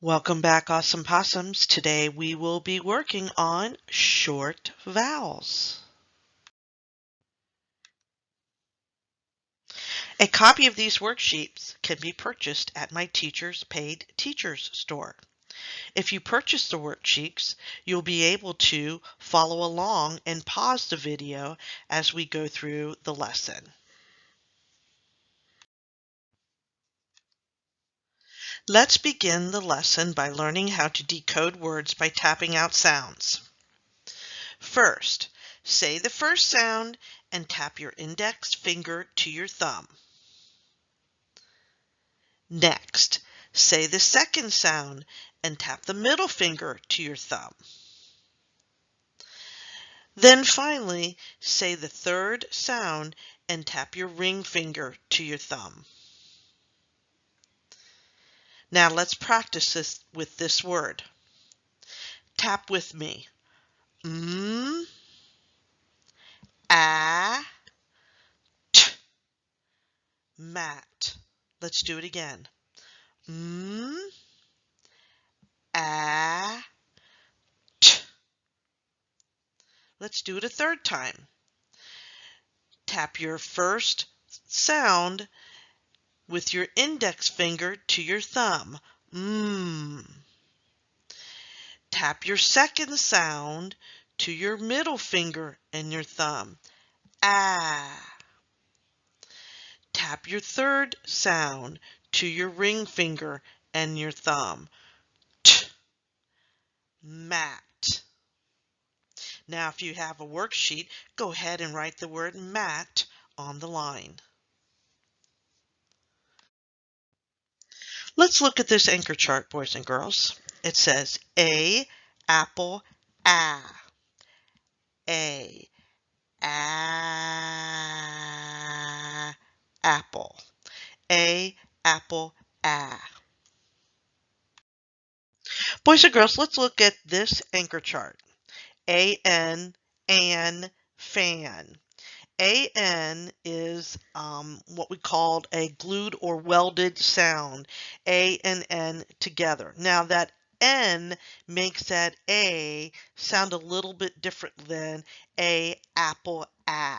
Welcome back, Awesome Possums. Today we will be working on short vowels. A copy of these worksheets can be purchased at my Teachers Paid Teachers store. If you purchase the worksheets, you'll be able to follow along and pause the video as we go through the lesson. Let's begin the lesson by learning how to decode words by tapping out sounds. First, say the first sound and tap your index finger to your thumb. Next, say the second sound and tap the middle finger to your thumb. Then finally, say the third sound and tap your ring finger to your thumb. Now let's practice this with this word. Tap with me. A, t, mat. Let's do it again. A, t. Let's do it a third time. Tap your first sound with your index finger to your thumb. Tap your second sound to your middle finger and your thumb. Ah. Tap your third sound to your ring finger and your thumb. T. Mat. Now, if you have a worksheet, go ahead and write the word mat on the line. Let's look at this anchor chart, boys and girls. It says A, apple, a. A, apple. A, apple, a. Boys and girls, let's look at this anchor chart. A-N, an, fan. A-N is what we called a glued or welded sound. A and N together. Now that N makes that A sound a little bit different than a, apple, a.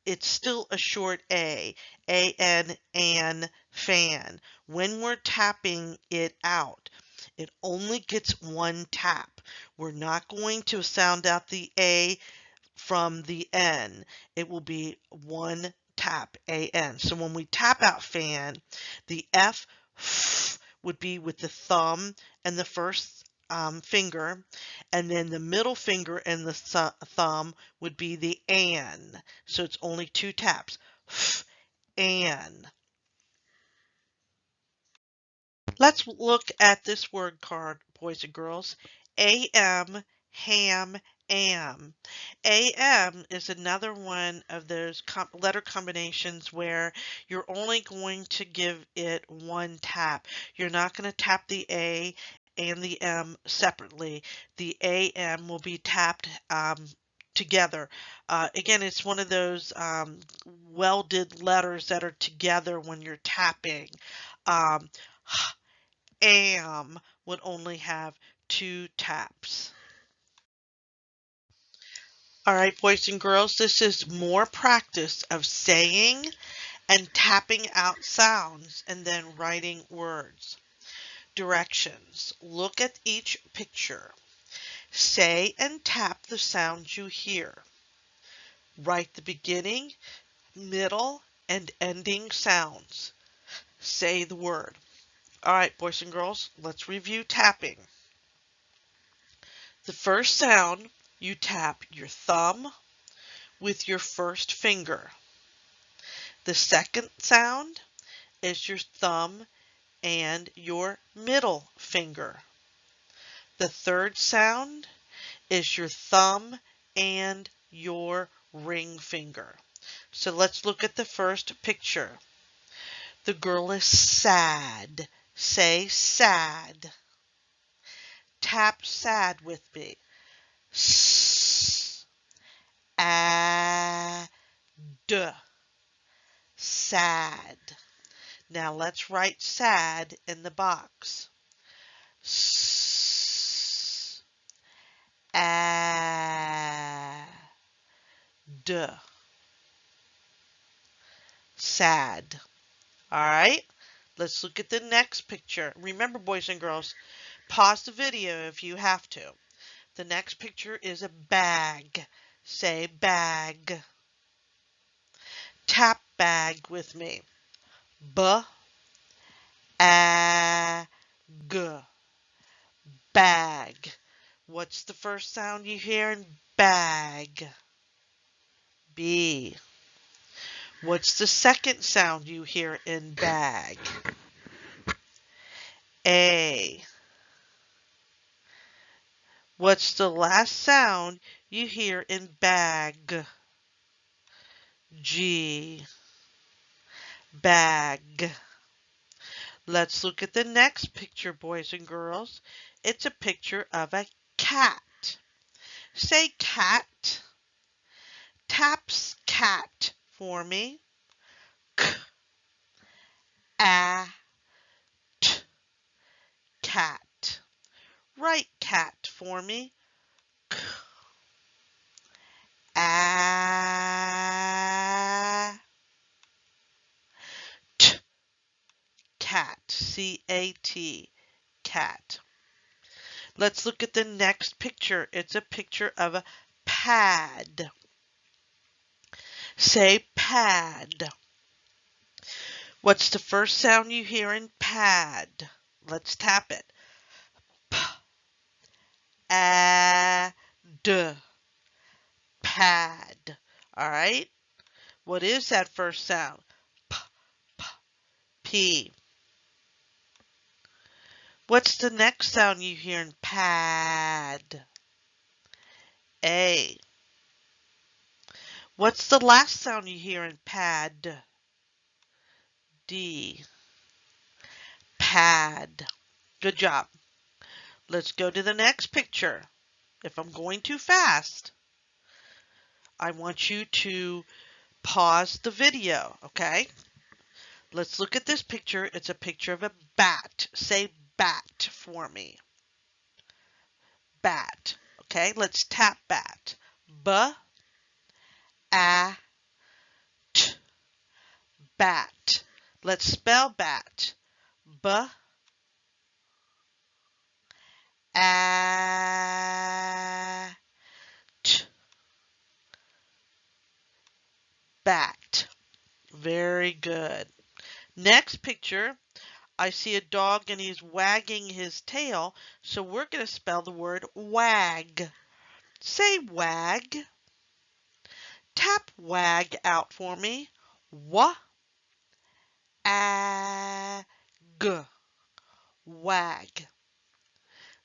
It's still a short A. A-N, an, fan. When we're tapping it out, it only gets one tap. We're not going to sound out the A from the N. It will be one tap, A-N. So when we tap out fan, the F would be with the thumb and the first finger, and then the middle finger and the thumb would be the an. So it's only two taps. An. Let's look at this word card, boys and girls. AM, ham, am. AM is another one of those letter combinations where you're only going to give it one tap. You're not going to tap the A and the M separately. The AM will be tapped together. Again, it's one of those welded letters that are together when you're tapping. Um, am would only have two taps. All right, boys and girls, this is more practice of saying and tapping out sounds and then writing words. Directions. Look at each picture. Say and tap the sounds you hear. Write the beginning, middle, and ending sounds. Say the word. All right, boys and girls, let's review tapping. The first sound, you tap your thumb with your first finger. The second sound is your thumb and your middle finger. The third sound is your thumb and your ring finger. So let's look at the first picture. The girl is sad. Say sad. Tap sad with me. S, a, d. Sad. Now let's write sad in the box. D. Sad. All right. Let's look at the next picture. Remember, boys and girls, pause the video if you have to. The next picture is a bag. Say bag. Tap bag with me. B-A-G. Bag. What's the first sound you hear in bag? B. What's the second sound you hear in bag? A. What's the last sound you hear in bag? G. Bag. Let's look at the next picture, boys and girls. It's a picture of a cat. Say cat. Taps cat for me. K-A-T. Cat. Write cat for me. K-A-T. Cat. C-A-T. Cat. Let's look at the next picture. It's a picture of a pad. Say pad. What's the first sound you hear in pad? Let's tap it. P-A-D. Pad. All right. What is that first sound? P. What's the next sound you hear in pad? A. What's the last sound you hear in pad? D. Pad. Good job. Let's go to the next picture. If I'm going too fast, I want you to pause the video, okay? Let's look at this picture. It's a picture of a bat. Say bat for me. Bat. Okay, let's tap bat. B-A-T. Bat. Let's spell bat. B-A-T. Bat. Very good. Next picture, I see a dog and he's wagging his tail, so we're going to spell the word wag. Say wag. Tap wag out for me. W-A-G. Wag.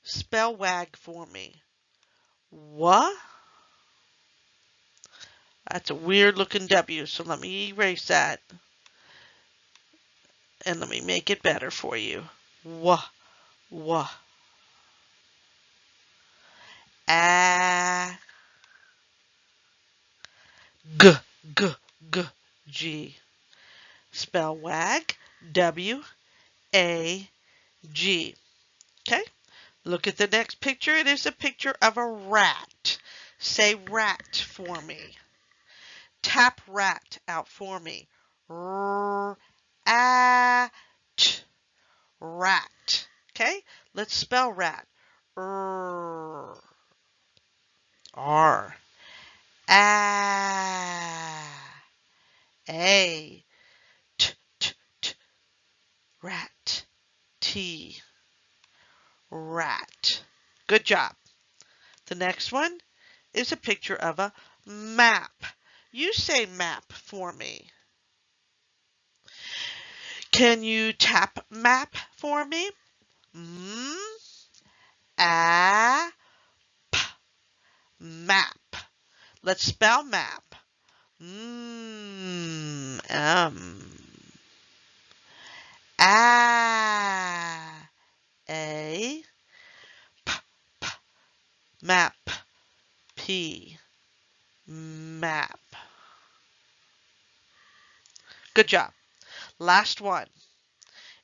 Spell wag for me. What? That's a weird looking W, so let me erase that. And let me make it better for you. Wa. A. G. G. Spell wag. W-A-G. Okay? Look at the next picture. It is a picture of a rat. Say rat for me. Tap rat out for me. R-A-T. Rat. Okay? Let's spell rat. R. R. A. T. Rat. T. Rat. Good job. The next one is a picture of a map. You say map for me. Can you tap map for me? M-A-P. Map. Let's spell map. M. A. P. Map. P. Map. Good job. Last one.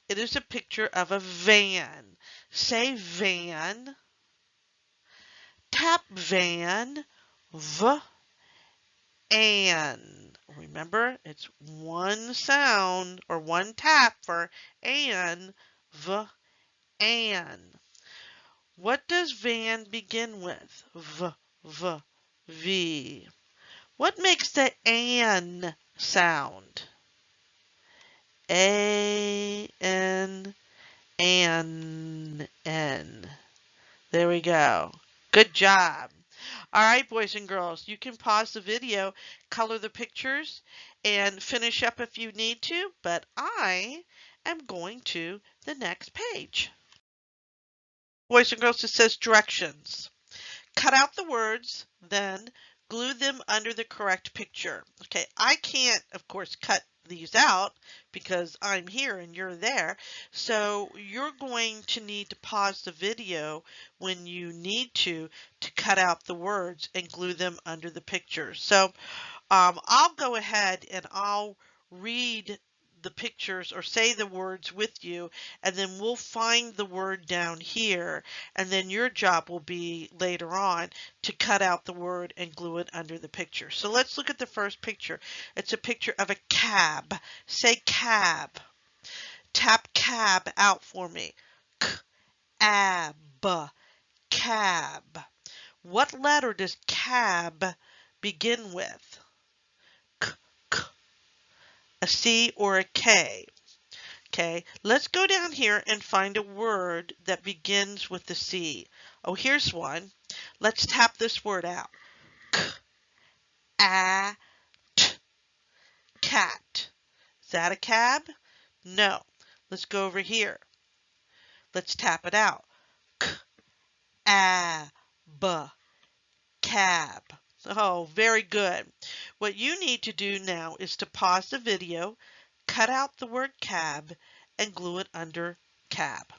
It is a picture of a van. Say van. Tap van. V-A-N. An. Remember, it's one sound or one tap for an, v, an. What does van begin with? V, v, v. What makes the an sound? A, n, an. There we go. Good job. All right, boys and girls, you can pause the video, color the pictures, and finish up if you need to, but I am going to the next page. Boys and girls, it says directions. Cut out the words, then glue them under the correct picture. Okay, I can't, of course, cut these out because I'm here and you're there. So you're going to need to pause the video when you need to cut out the words and glue them under the pictures. So I'll go ahead and I'll read the pictures or say the words with you, and then we'll find the word down here, and then your job will be later on to cut out the word and glue it under the picture. So let's look at the first picture. It's a picture of a cab. Say cab. Tap cab out for me. C-ab, cab. What letter does cab begin with? K, k. A C or a K. Okay, let's go down here and find a word that begins with the C. Oh, here's one. Let's tap this word out. K-a-t, cat. Is that a cab? No. Let's go over here. Let's tap it out. K-a-b, cab. Oh, very good. What you need to do now is to pause the video, cut out the word cab, and glue it under cab.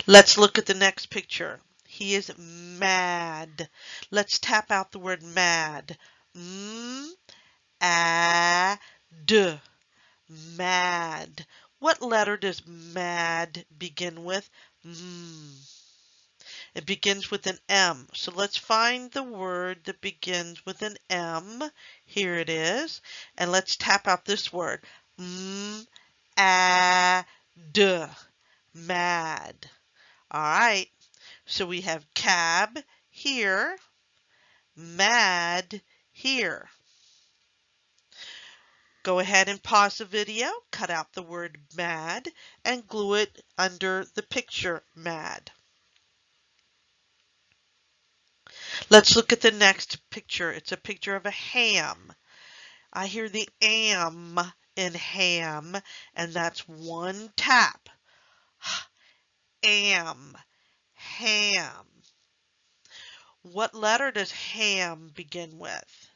Let's look at the next picture. He is mad. Let's tap out the word mad. M-a-d. Mad. What letter does mad begin with? It begins with an M. So let's find the word that begins with an M. Here it is. And let's tap out this word. M-a-d. Mad. All right. So we have cab here, mad here. Go ahead and pause the video, cut out the word mad, and glue it under the picture mad. Let's look at the next picture. It's a picture of a ham. I hear the am in ham, and that's one tap. Am, ham. What letter does ham begin with?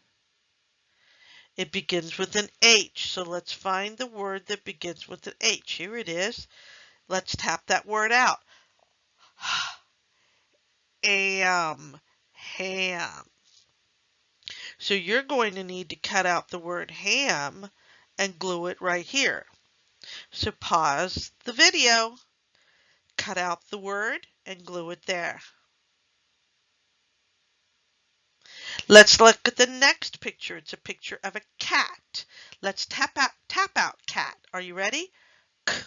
It begins with an H. So let's find the word that begins with an H. Here it is. Let's tap that word out. Am, ham. So you're going to need to cut out the word ham and glue it right here. So pause the video, cut out the word, and glue it there. Let's look at the next picture. It's a picture of a cat. Let's tap out cat. Are you ready? K-a-t,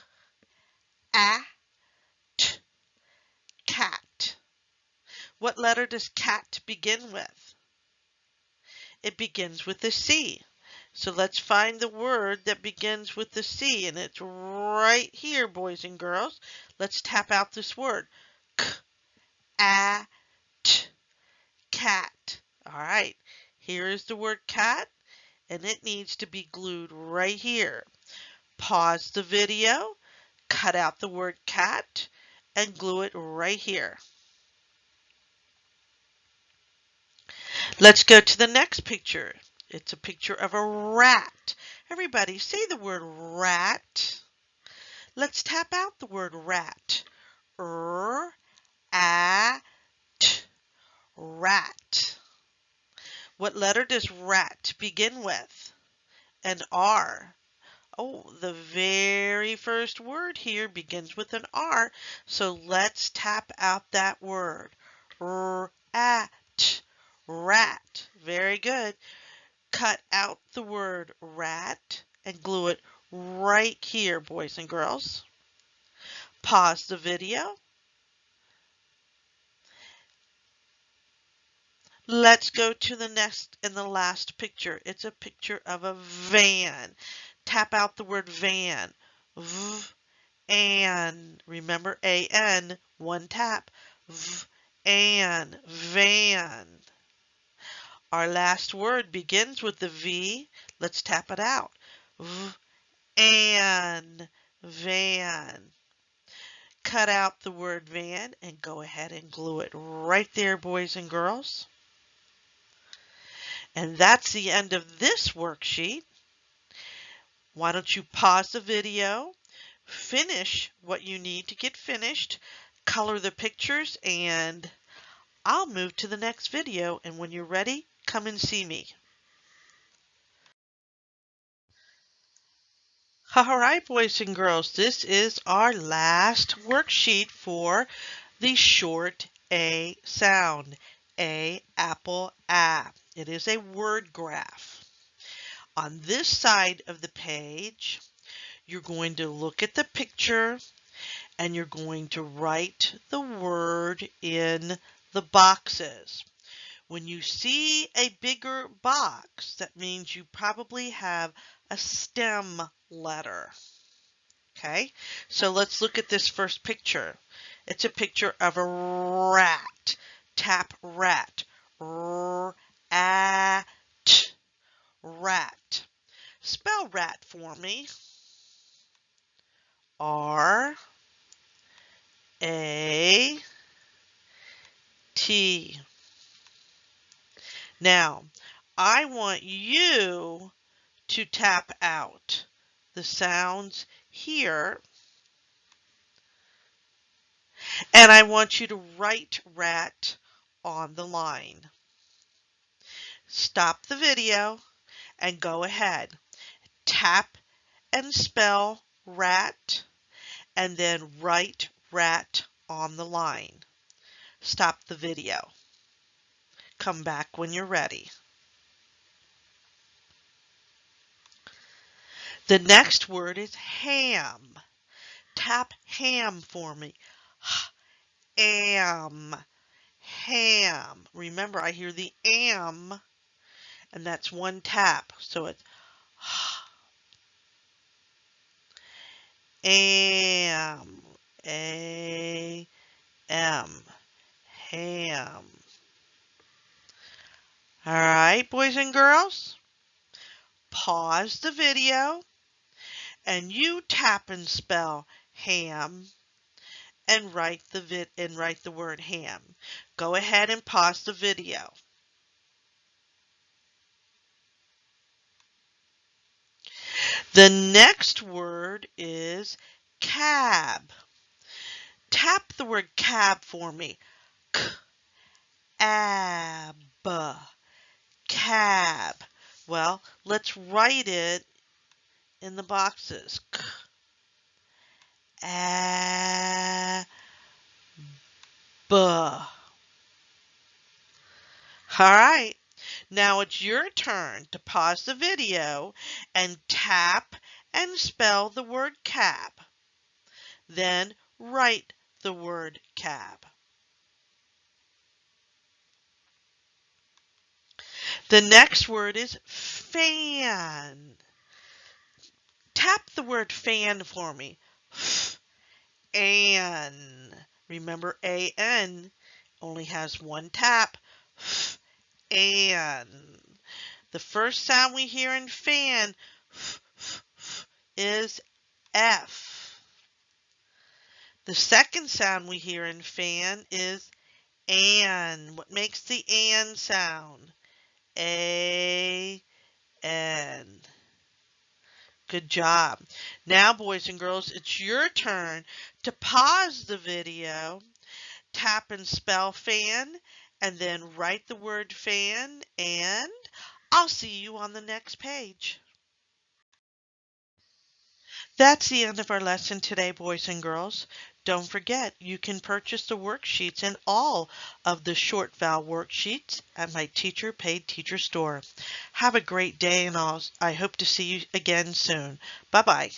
cat. What letter does cat begin with? It begins with a C. So let's find the word that begins with the C, and it's right here, boys and girls. Let's tap out this word. K-a-t, cat. All right, here is the word cat, and it needs to be glued right here. Pause the video, cut out the word cat, and glue it right here. Let's go to the next picture. It's a picture of a rat. Everybody say the word rat. Let's tap out the word rat. R-a-t, rat. What letter does rat begin with? An R. Oh, the very first word here begins with an R. So let's tap out that word. Rat, rat. Very good. Cut out the word rat and glue it right here, boys and girls. Pause the video. Let's go to the next and the last picture. It's a picture of a van. Tap out the word van. V, an. Remember A-N, one tap. V, an, van. Our last word begins with the V. Let's tap it out. V, an, van. Cut out the word van and go ahead and glue it right there, boys and girls. And that's the end of this worksheet. Why don't you pause the video, finish what you need to get finished, color the pictures, and I'll move to the next video. And when you're ready, come and see me. All right, boys and girls, this is our last worksheet for the short A sound. A, apple, a. It is a word graph. On this side of the page, you're going to look at the picture and you're going to write the word in the boxes. When you see a bigger box, that means you probably have a stem letter. Okay, so let's look at this first picture. It's a picture of a rat. Tap rat. R-A-T. Rat. Spell rat for me. R-A-T. Now, I want you to tap out the sounds here, and I want you to write rat on the line. Stop the video and go ahead. Tap and spell rat, and then write rat on the line. Stop the video. Come back when you're ready. The next word is ham. Tap ham for me. Am. Ham. Remember, I hear the am, and that's one tap. So it's am. A-M. Ham. All right, boys and girls. Pause the video, and you tap and spell ham and write the word ham. Go ahead and pause the video. The next word is cab. Tap the word cab for me. K-ab. Cab. Well, let's write it in the boxes. K-a-b. All right. Now it's your turn to pause the video and tap and spell the word cab. Then write the word cab. The next word is fan. Tap the word fan for me. An. Remember, A-N only has one tap. An. The first sound we hear in fan is F. The second sound we hear in fan is an. What makes the an sound? A-N. Good job. Now, boys and girls, it's your turn to pause the video, tap and spell fan, and then write the word fan, and I'll see you on the next page. That's the end of our lesson today, boys and girls. Don't forget, you can purchase the worksheets and all of the short vowel worksheets at my Teacher Paid Teacher store. Have a great day, and I hope to see you again soon. Bye-bye.